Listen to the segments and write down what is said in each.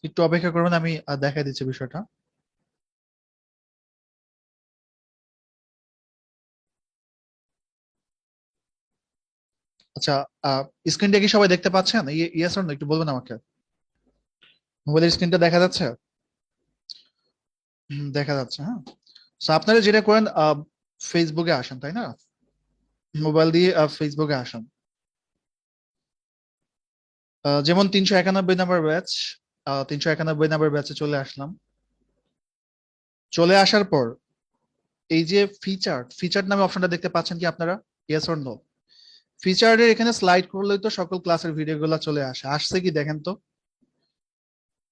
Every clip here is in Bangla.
একটু অপেক্ষা করবেন, আমি দেখা দিচ্ছি বিষয়টা। আচ্ছা, স্ক্রিনটা কি সবাই দেখতে পাচ্ছেন? ইয়েস অর নো একটু বলবেন আমাকে। মোবাইলের স্ক্রিনটা দেখা যাচ্ছে? দেখা যাচ্ছে, হ্যাঁ। তো আপনারা যেটা করেন, ফেসবুকে আসেন, তাই না? মোবাইল দিয়ে ফেসবুকে আসেন। যেমন 391 নাম্বার ব্যাচ, 391 নাম্বার ব্যাচে চলে আসলাম। চলে আসার পর এই যে ফিচার ফিচার নামে অপশনটা দেখতে পাচ্ছেন কি আপনারা? Yes or no? ফিচারের এখানে স্লাইড করলেই তো সকল ক্লাসের ভিডিওগুলো চলে আসে, আসছে কি দেখেন তো।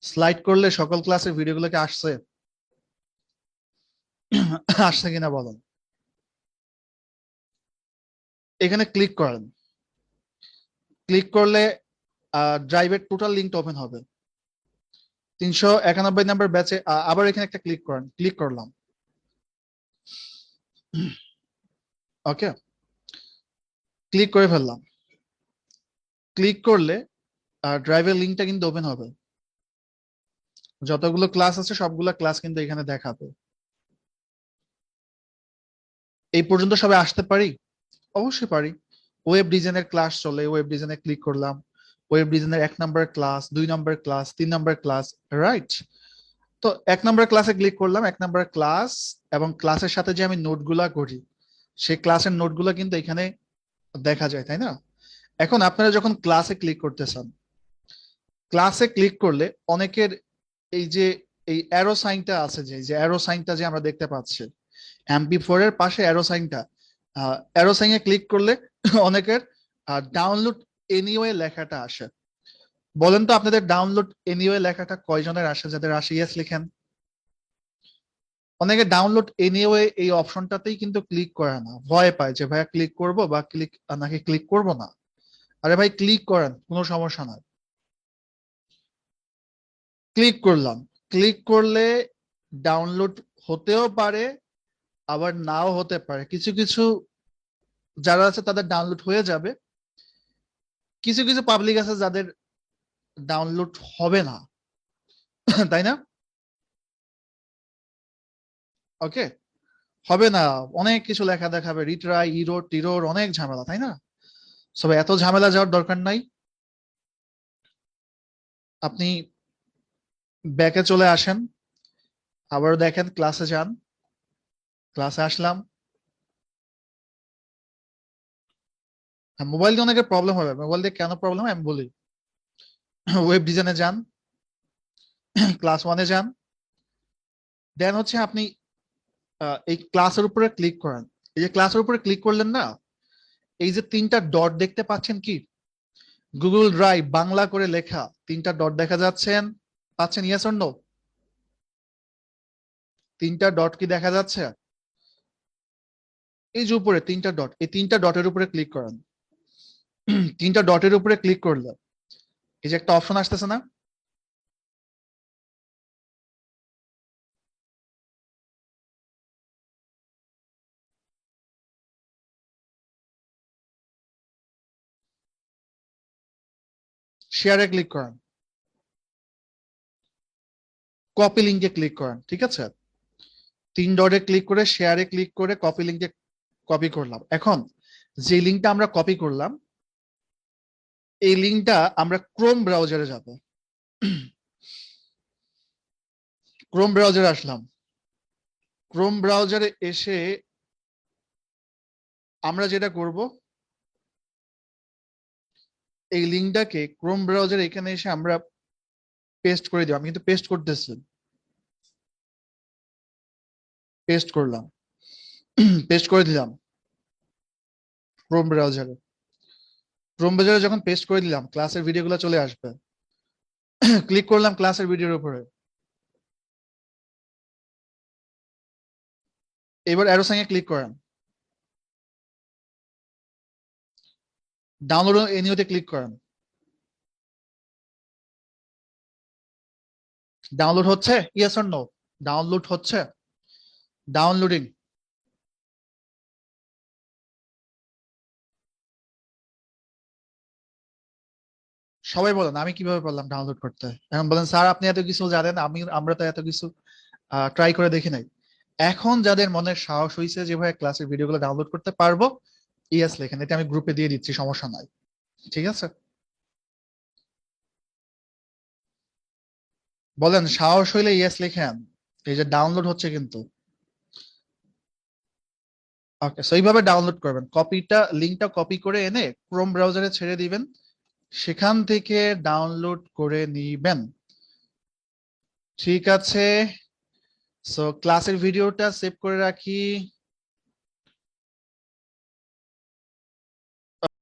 স্লাইড করলে সকল ক্লাসের ভিডিওগুলো কি আসছে? আসছে কিনা বলেন। এখানে ক্লিক করেন। ক্লিক করলে ড্রাইভের টোটাল লিঙ্কটা ওপেন হবে। 391 নাম্বার ব্যাচে আবার এখানে একটা ক্লিক করেন। ক্লিক করলাম। ওকে, ক্লিক করে ফেললাম। ক্লিক করলে ড্রাইভের লিঙ্কটা কিন্তু ওপেন হবে। যতগুলো ক্লাস আছে সবগুলো ক্লাস কিন্তু এখানে দেখাবে। এই পর্যন্ত সবাই আসতে পারি? অবশ্যই পারি। ওয়েব ডিজাইনের ক্লাস চলে, ওয়েব ডিজাইনে ক্লিক করলাম। ওয়েব ডিজাইনের 1 number class, 2 number class, 3 number class, right? তো 1 নাম্বার ক্লাসে ক্লিক করলাম, 1 নাম্বার ক্লাস এবং ক্লাসের সাথে যে আমি নোটগুলা করি সেই ক্লাসের নোটগুলো কিন্তু এখানে দেখা যায়, তাই না? এখন আপনারা যখন ক্লাসে ক্লিক করতেছেন, ক্লাসে ক্লিক করলে অনেকের এই যে এই অ্যারো সাইনটা আছে, যে যে অ্যারো সাইনটা যে আমরা দেখতে পাচ্ছি MP4 এর পাশে অ্যারো সাইনটা, অ্যারো সাইনে ক্লিক করলে অনেকের ডাউনলোড এনিওয়ে লেখাটা আসে। বলেন তো আপনাদের ডাউনলোড এনিওয়ে লেখাটা কয়জনের আসে? যাদের আসে ইয়েস লিখেন। অনেকে ডাউনলোড এনিওয়ে এই অপশনটাতেই কিন্তু ক্লিক করে না, ভয় পায় যে ভাইয়া ক্লিক করব বা ক্লিক নাকি ক্লিক করব না। আরে ভাই ক্লিক করেন, কোনো সমস্যা নাই। ক্লিক করলাম। ক্লিক করলে ডাউনলোড হতেও পারে, আবার নাও হতে পারে। কিছু কিছু যারা আছে তাদের ডাউনলোড হয়ে যাবে, কিছু কিছু পাবলিক আছে যাদের ডাউনলোড হবে না। তাই না? ওকে, হবে না। অনেক কিছু লেখা দেখাবে, রিট্রাই, ইরোর টিরোর, অনেক ঝামেলা, তাই না? সবে এত ঝামেলা যাওয়ার দরকার নাই। আপনি ব্যাকে চলে আসেন, আবার দেখেন ক্লাসে যান। ক্লাসে আসলাম। হ্যাঁ, মোবাইল দিয়ে অনেকের প্রবলেম হবে। মোবাইল দিয়ে কেন প্রবলেম হয় আমি বলি। ওয়েব ডিজাইনে যান, ক্লাস 1-এ যান। দেন হচ্ছে আপনি এই ক্লাসের উপরে ক্লিক করেন। এই যে ক্লাসের উপরে ক্লিক করলেন না, এই যে 3টা ডট দেখতে পাচ্ছেন কি? গুগল ড্রাইভ বাংলা করে লেখা 3টা ডট দেখা যাচ্ছেন? পাচ্ছেন ইয়েস অর নো? 3টা ডট কি দেখা যাচ্ছে? এই যে উপরে 3টা ডট, এই 3টা ডটের উপরে ক্লিক করেন। 3টা ডটের উপরে ক্লিক করলে এই যে একটা অপশন আসতেছে না, শেয়ারে ক্লিক করেন, কপি লিঙ্কে ক্লিক করেন, ঠিক আছে? 3 ডটে ক্লিক করে শেয়ারে ক্লিক করে কপি লিঙ্কে কপি করলাম। এখন যে লিঙ্কটা আমরা কপি করলাম, এই লিঙ্কটা আমরা ক্রোম ব্রাউজারে যাব। ক্রোম ব্রাউজারে আসলাম। ক্রোম ব্রাউজারে এসে আমরা যেটা করব, এই লিঙ্কটাকে ক্রোম ব্রাউজারে এখানে এসে আমরা পেস্ট করে দিব। আমি কিন্তু পেস্ট করতেছি। পেস্ট করলাম। পেস্ট করে দিলাম ক্রোম ব্রাউজারে। ক্রোম ব্রাউজারে যখন পেস্ট করে দিলাম, ক্লাসের ভিডিওগুলো চলে আসবে। ক্লিক করলাম ক্লাসের ভিডিওর উপরে। এবার অ্যারো সাইনে ক্লিক করেন। ডাউনলোড এনিওতে ক্লিক করেন। ডাউনলোড হচ্ছে ইয়েস অর নো? ডাউনলোড হচ্ছে? ডাউনলোডিং। সবাই বলেন আমি কিভাবে পারলাম ডাউনলোড করতে? এখন বলেন স্যার আপনি এত কিছু জানেন, আমরা তো এত কিছু ট্রাই করে দেখি নাই। এখন যাদের মনের সাহস হয়েছে যেভাবে ক্লাসের ভিডিওগুলো ডাউনলোড করতে পারবো, ইয়েস লেখেন, এটা আমি গ্রুপে দিয়ে দিচ্ছি, সমস্যা নাই। ঠিক আছে, বলেন সাহস হইলে ইয়েস লেখেন। এই যে ডাউনলোড হচ্ছে কিন্তু। ওকে, সো এইভাবে ডাউনলোড করবেন, লিঙ্কটা কপি করে এনে ক্রোম ব্রাউজারে ছেড়ে দিবেন, সেখান থেকে ডাউনলোড করে নিবেন। ঠিক আছে, সো ক্লাসের ভিডিওটা সেভ করে রাখি।